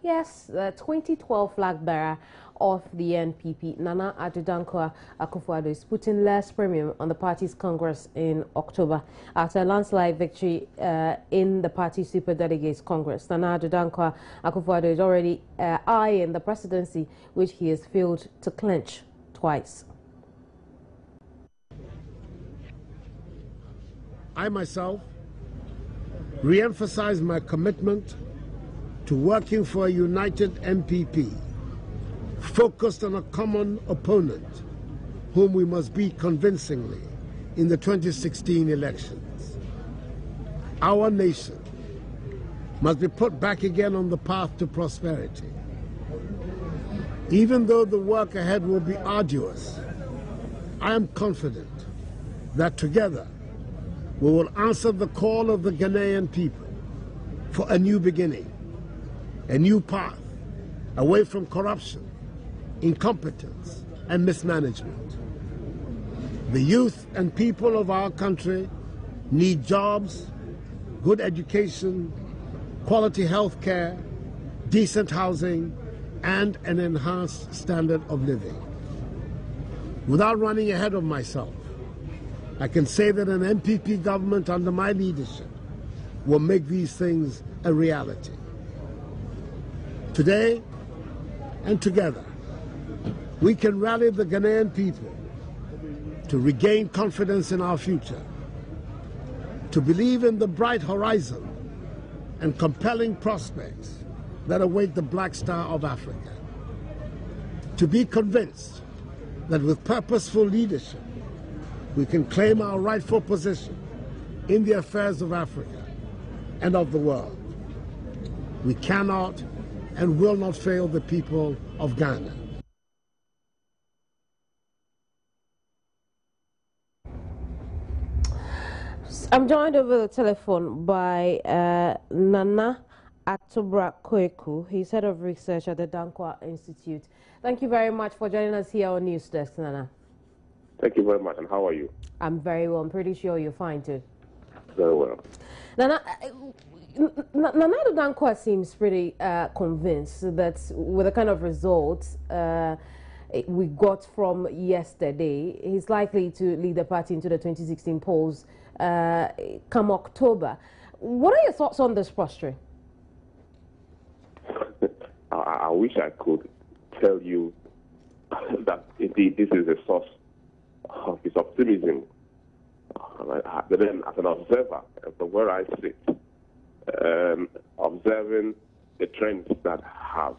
Yes, the 2012 flag bearer of the NPP, Nana Addo Akuffo Addo, is putting less premium on the party's Congress in October after a landslide victory in the party's Superdelegates Congress. Nana Addo Akuffo Addo is already eyeing the presidency, which he has failed to clinch twice. I myself re-emphasize my commitment to working for a united MPP, focused on a common opponent, whom we must beat convincingly in the 2016 elections. Our nation must be put back again on the path to prosperity. Even though the work ahead will be arduous, I am confident that together we will answer the call of the Ghanaian people for a new beginning, a new path away from corruption, incompetence, and mismanagement. The youth and people of our country need jobs, good education, quality health care, decent housing, and an enhanced standard of living. Without running ahead of myself, I can say that an MPP government under my leadership will make these things a reality. Today and together, we can rally the Ghanaian people to regain confidence in our future, to believe in the bright horizon and compelling prospects that await the Black Star of Africa, to be convinced that with purposeful leadership, we can claim our rightful position in the affairs of Africa and of the world. We cannot and will not fail the people of Ghana. I'm joined over the telephone by Nana Addo. He's head of research at the Dankwa Institute. Thank you very much for joining us here on News Desk, Nana. Thank you very much. And how are you? I'm very well. I'm pretty sure you're fine too. Very well. Nana Addo seems pretty convinced that with the kind of results we got from yesterday, he's likely to lead the party into the 2016 polls come October. What are your thoughts on this posture? I wish I could tell you that indeed this is a source of his optimism. But then, as an observer, from where I sit, observing the trends that have,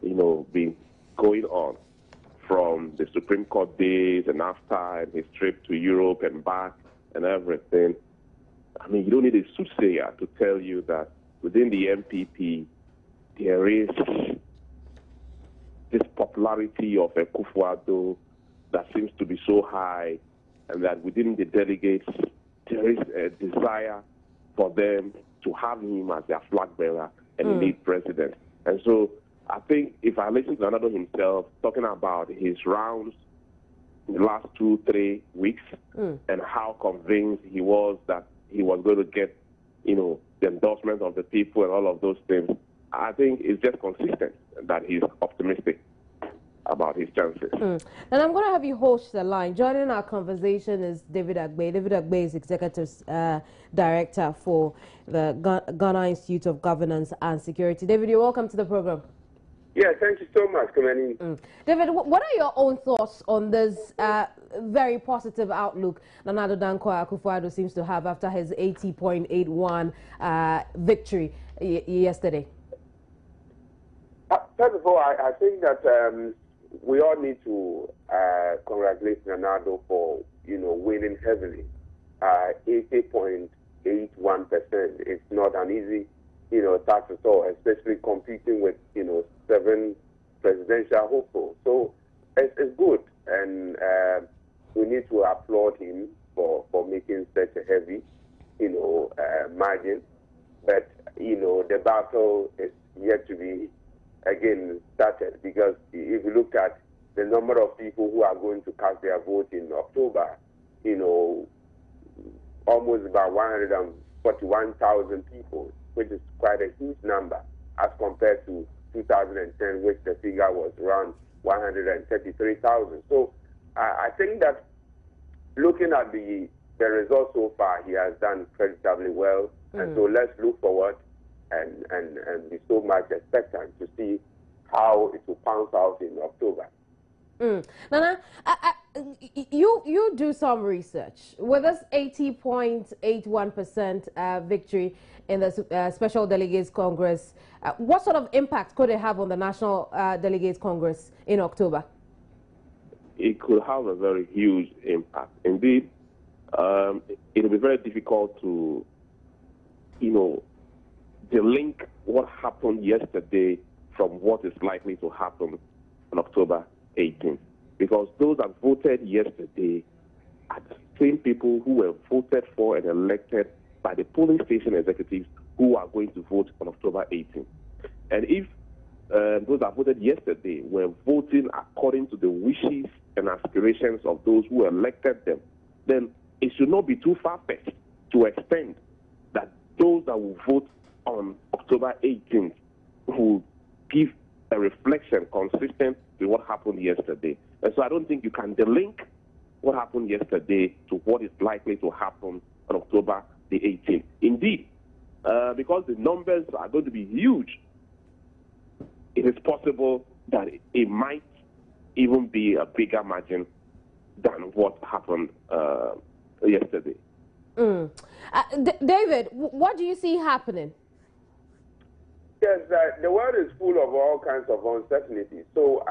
been going on from the Supreme Court days and after, and his trip to Europe and back and everything. I mean, you don't need a soothsayer to tell you that within the MPP, there is this popularity of Akuffo Addo that seems to be so high, and that within the delegates, there is a desire for them to have him as their flag bearer and lead president. And so I think if I listen to Addo himself talking about his rounds in the last 2-3 weeks and how convinced he was that he was going to get, the endorsement of the people and all of those things, I think it's just consistent that he's optimistic about his chances. And I'm going to have you host the line. Joining our conversation is David Agbe. David Agbe is Executive Director for the Ghana Institute of Governance and Security. David, you're welcome to the program. Yeah, thank you so much, Kamani. David, what are your own thoughts on this very positive outlook Nana Addo Akuffo Addo seems to have after his 80.81 victory yesterday? First of all, I think that we all need to congratulate Nana Addo for, winning heavily. 80.81%. It's not an easy, task at all, especially competing with, 7 presidential hopefuls. So it's good, and we need to applaud him for making such a heavy, margin. But, the battle is yet to be again started, because if you look at the number of people who are going to cast their vote in October, almost about 141,000 people, which is quite a huge number as compared to 2010, which the figure was around 133,000. So I think that looking at the results so far, he has done creditably well. And so let's look forward and be so much expectant to see how it will pounce out in October. Nana, you do some research. With this 80.81% victory in the Special Delegates Congress, what sort of impact could it have on the National Delegates Congress in October? It could have a very huge impact. Indeed, it will be very difficult to, delink what happened yesterday from what is likely to happen on October 18th. Because those that voted yesterday are the same people who were voted for and elected by the polling station executives who are going to vote on October 18th. And if those that voted yesterday were voting according to the wishes and aspirations of those who elected them, then it should not be too far-fetched to expect that those that will vote on October 18th will give a reflection consistent with what happened yesterday. And so I don't think you can delink what happened yesterday to what is likely to happen on October the 18th. Indeed, because the numbers are going to be huge, it is possible that it might even be a bigger margin than what happened yesterday. David, what do you see happening? Yes, the world is full of all kinds of uncertainty. So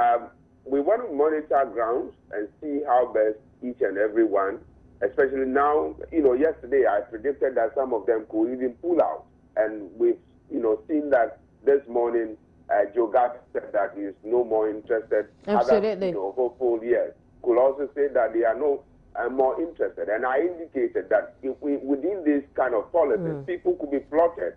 we want to monitor grounds and see how best each and every one, especially now, yesterday I predicted that some of them could even pull out. And we've, seen that this morning, Joe Gaff said that he is no more interested. Absolutely. Other, hopeful, yes, could also say that they are no more interested. And I indicated that if within this kind of policies, people could be plotted,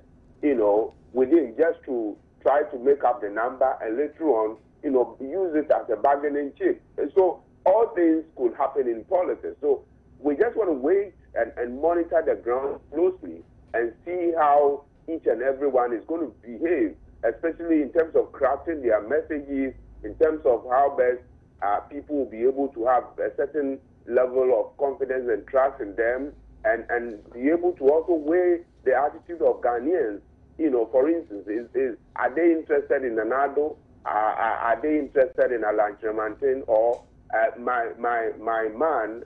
within just to try to make up the number and later on, use it as a bargaining chip. And so all things could happen in politics. So we just want to wait and monitor the ground closely and see how each and everyone is going to behave, especially in terms of crafting their messages, in terms of how best people will be able to have a certain level of confidence and trust in them and be able to also weigh the attitude of Ghanaians. For instance, are they interested in an Addo? Are they interested in a Lanchramantin? Or my man,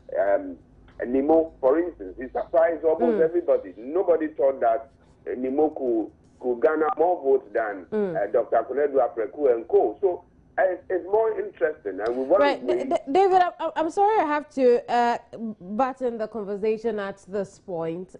Nimo, for instance, he surprised almost everybody. Nobody thought that Nimo could garner more votes than Dr. Akuffo Addo and co. So it's more interesting. And we want David, I'm sorry I have to button the conversation at this point.